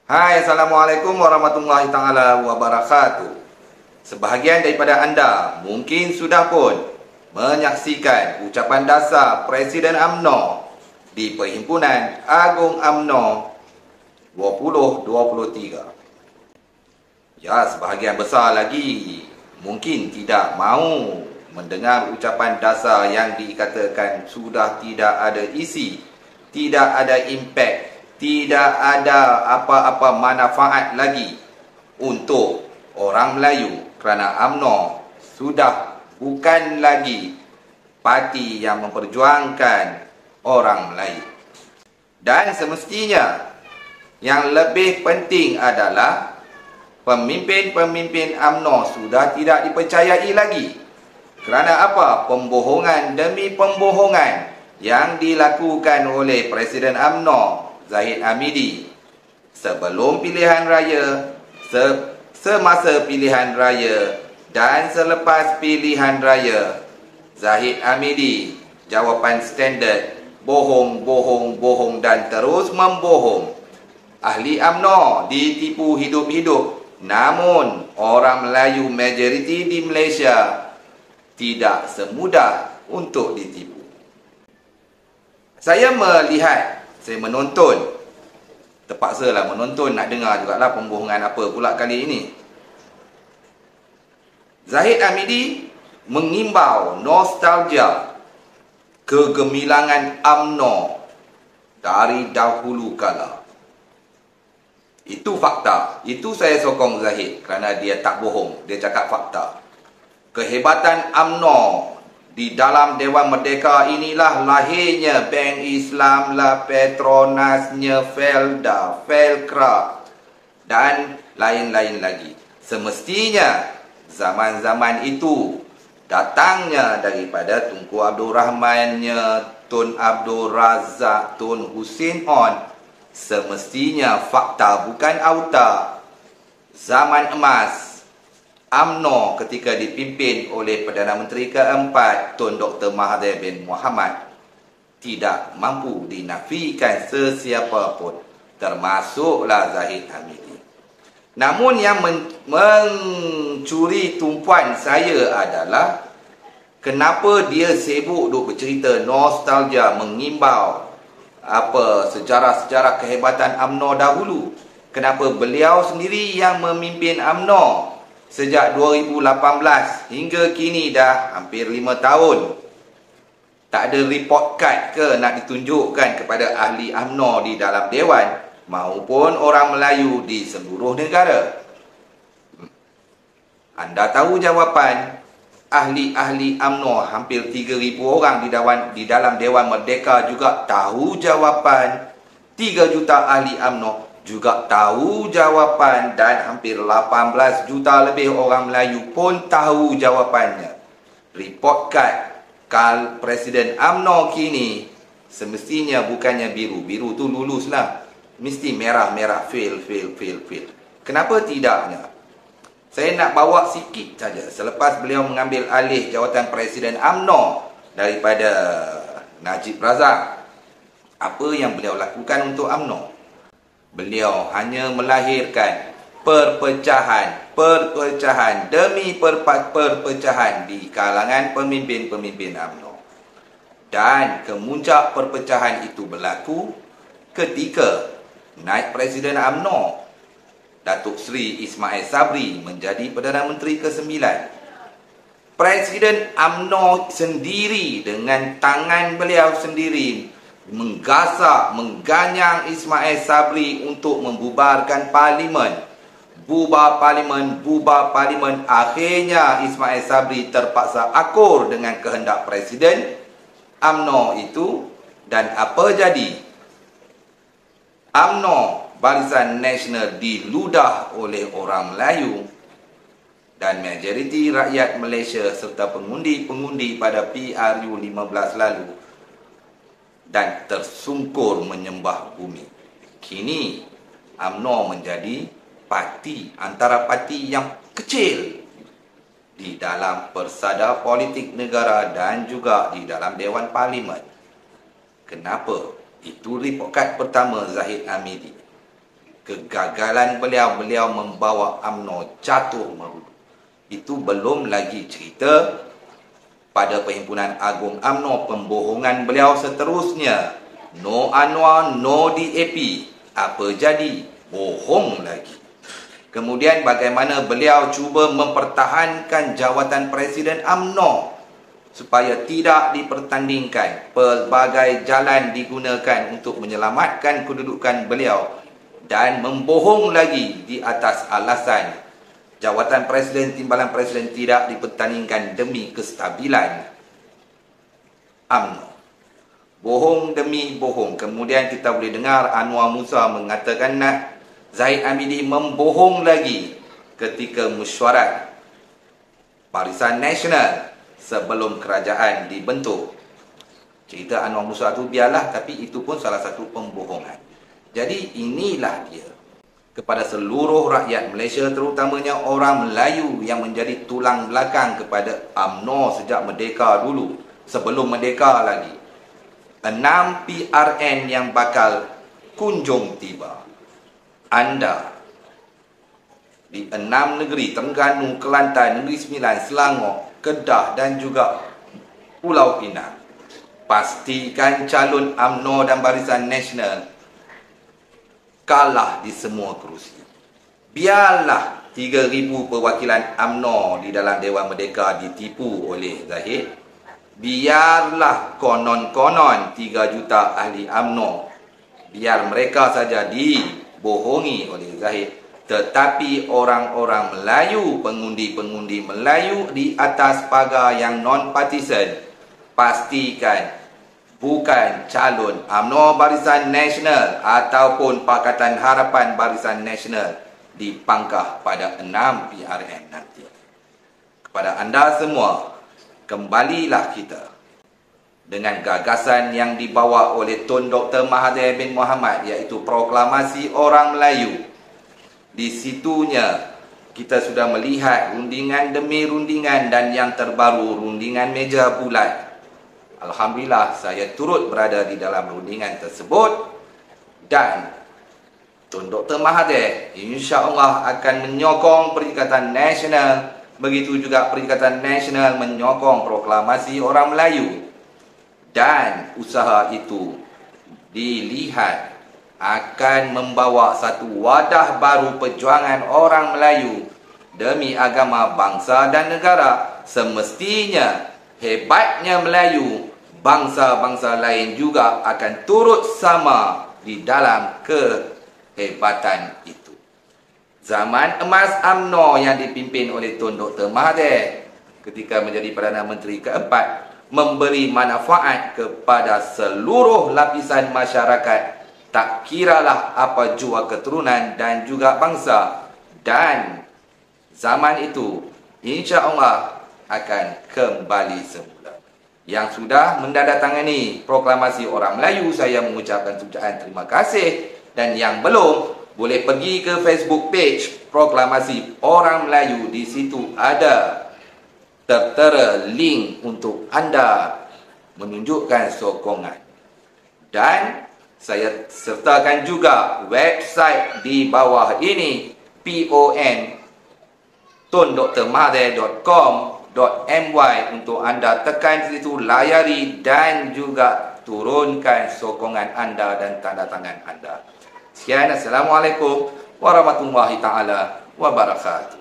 Hai, Assalamualaikum warahmatullahi taala wabarakatuh. Sebahagian daripada anda mungkin sudah pun menyaksikan ucapan dasar Presiden UMNO di Perhimpunan Agung UMNO 2023. Ya, sebahagian besar lagi mungkin tidak mahu mendengar ucapan dasar yang dikatakan sudah tidak ada isi, tidak ada impak, tidak ada apa-apa manfaat lagi untuk orang Melayu, kerana UMNO sudah bukan lagi parti yang memperjuangkan orang Melayu. Dan semestinya yang lebih penting adalah pemimpin-pemimpin UMNO sudah tidak dipercayai lagi. Kerana apa? Pembohongan demi pembohongan yang dilakukan oleh Presiden UMNO Zahid Hamidi sebelum pilihan raya, semasa pilihan raya dan selepas pilihan raya. Zahid Hamidi jawapan standard, bohong, bohong, bohong dan terus membohong. Ahli UMNO ditipu hidup-hidup, namun orang Melayu majoriti di Malaysia tidak semudah untuk ditipu. Saya melihat, saya menonton, terpaksalah menonton, nak dengar jugalah pembohongan apa pula kali ini. Zahid Hamidi mengimbau nostalgia kegemilangan UMNO dari dahulu kala. Itu fakta. Itu saya sokong Zahid kerana dia tak bohong, dia cakap fakta. Kehebatan UMNO di dalam Dewan Merdeka inilah lahirnya Bank Islam lah, Petronasnya, Felda, Felkra dan lain-lain lagi. Semestinya zaman-zaman itu datangnya daripada Tunku Abdul Rahmannya, Tun Abdul Razak, Tun Hussein On. Semestinya fakta bukan auta. Zaman emas UMNO ketika dipimpin oleh Perdana Menteri keempat Tun Dr. Mahathir bin Mohamad tidak mampu dinafikan sesiapa pun, termasuklah Zahid Hamidi. Namun yang mencuri tumpuan saya adalah kenapa dia sibuk duk bercerita nostalgia, mengimbau apa sejarah-sejarah kehebatan UMNO dahulu. Kenapa beliau sendiri yang memimpin UMNO sejak 2018 hingga kini dah hampir 5 tahun. Tak ada report card ke nak ditunjukkan kepada ahli UMNO di dalam Dewan maupun orang Melayu di seluruh negara. Anda tahu jawapan ahli-ahli UMNO hampir 3,000 orang di dalam Dewan Merdeka juga tahu jawapan. 3 juta ahli UMNO juga tahu jawapan dan hampir 18 juta lebih orang Melayu pun tahu jawapannya. Report card Presiden UMNO kini semestinya bukannya biru. Biru tu luluslah. Mesti merah-merah, fail. Kenapa tidaknya? Saya nak bawa sikit saja. Selepas beliau mengambil alih jawatan Presiden UMNO daripada Najib Razak, apa yang beliau lakukan untuk UMNO? Beliau hanya melahirkan perpecahan demi perpecahan di kalangan pemimpin-pemimpin UMNO. Dan kemuncak perpecahan itu berlaku ketika naib Presiden UMNO Datuk Seri Ismail Sabri menjadi Perdana Menteri ke-9. Presiden UMNO sendiri dengan tangan beliau sendiri menggasak, mengganyang Ismail Sabri untuk membubarkan parlimen. Bubar parlimen. Akhirnya Ismail Sabri terpaksa akur dengan kehendak Presiden UMNO itu. Dan apa jadi? UMNO Barisan Nasional diludah oleh orang Melayu dan majoriti rakyat Malaysia serta pengundi-pengundi pada PRU 15 lalu dan tersungkur menyembah bumi. Kini UMNO menjadi antara parti yang kecil di dalam persada politik negara dan juga di dalam Dewan Parlimen. Kenapa? Itu report card pertama Zahid Hamidi. kegagalan beliau membawa UMNO jatuh merudu. Itu belum lagi cerita pada Perhimpunan Agung UMNO, pembohongan beliau seterusnya. No Anwar, no DAP. Apa jadi? Bohong lagi. Kemudian bagaimana beliau cuba mempertahankan jawatan Presiden UMNO supaya tidak dipertandingkan. Pelbagai jalan digunakan untuk menyelamatkan kedudukan beliau dan membohong lagi di atas alasan jawatan Presiden, timbalan Presiden tidak dipertandingkan demi kestabilan UMNO. Bohong demi bohong. Kemudian kita boleh dengar Anwar Musa mengatakan Zahid Hamidi membohong lagi ketika mesyuarat Barisan Nasional sebelum kerajaan dibentuk. Cerita Anwar Musa tu biarlah, tapi itu pun salah satu pembohongan. Jadi inilah dia kepada seluruh rakyat Malaysia, terutamanya orang Melayu yang menjadi tulang belakang kepada UMNO sejak merdeka dulu, sebelum merdeka lagi. 6 PRN yang bakal kunjung tiba. Anda di 6 negeri, Terengganu, Kelantan, Negeri Sembilan, Selangor, Kedah dan juga Pulau Pinang, pastikan calon UMNO dan Barisan Nasional kalah di semua kerusi. Biarlah 3,000 perwakilan UMNO di dalam Dewan Merdeka ditipu oleh Zahid. Biarlah konon-konon 3 juta ahli UMNO, biar mereka saja dibohongi oleh Zahid. Tetapi orang-orang Melayu, pengundi-pengundi Melayu di atas pagar yang non-partisan, pastikan bukan calon UMNO Barisan Nasional ataupun Pakatan Harapan Barisan Nasional dipangkah pada 6 PRN nanti. Kepada anda semua, kembalilah kita dengan gagasan yang dibawa oleh Tun Dr. Mahathir bin Mohamad, iaitu Proklamasi Orang Melayu. Di situnya kita sudah melihat rundingan demi rundingan, dan yang terbaru rundingan meja bulat. Alhamdulillah saya turut berada di dalam rundingan tersebut, dan Tun Dr. Mahathir insya-Allah akan menyokong Perikatan Nasional. Begitu juga Perikatan Nasional menyokong Proklamasi Orang Melayu. Dan usaha itu dilihat akan membawa satu wadah baru perjuangan orang Melayu demi agama, bangsa dan negara. Semestinya hebatnya Melayu, bangsa-bangsa lain juga akan turut sama di dalam kehebatan itu. Zaman emas UMNO yang dipimpin oleh Tun Dr. Mahathir ketika menjadi Perdana Menteri keempat memberi manfaat kepada seluruh lapisan masyarakat, tak kiralah apa jua keturunan dan juga bangsa. Dan zaman itu insya-Allah akan kembali semula. Yang sudah menandatangani Proklamasi Orang Melayu, saya mengucapkan ucapan terima kasih. Dan yang belum, boleh pergi ke Facebook page Proklamasi Orang Melayu. Di situ ada tertera link untuk anda menunjukkan sokongan. Dan saya sertakan juga website di bawah ini, pon.tundrmahathir.com.my, untuk anda tekan di situ, layari dan juga turunkan sokongan anda dan tanda tangan anda. Sekian, Assalamualaikum warahmatullahi taala wabarakatuh.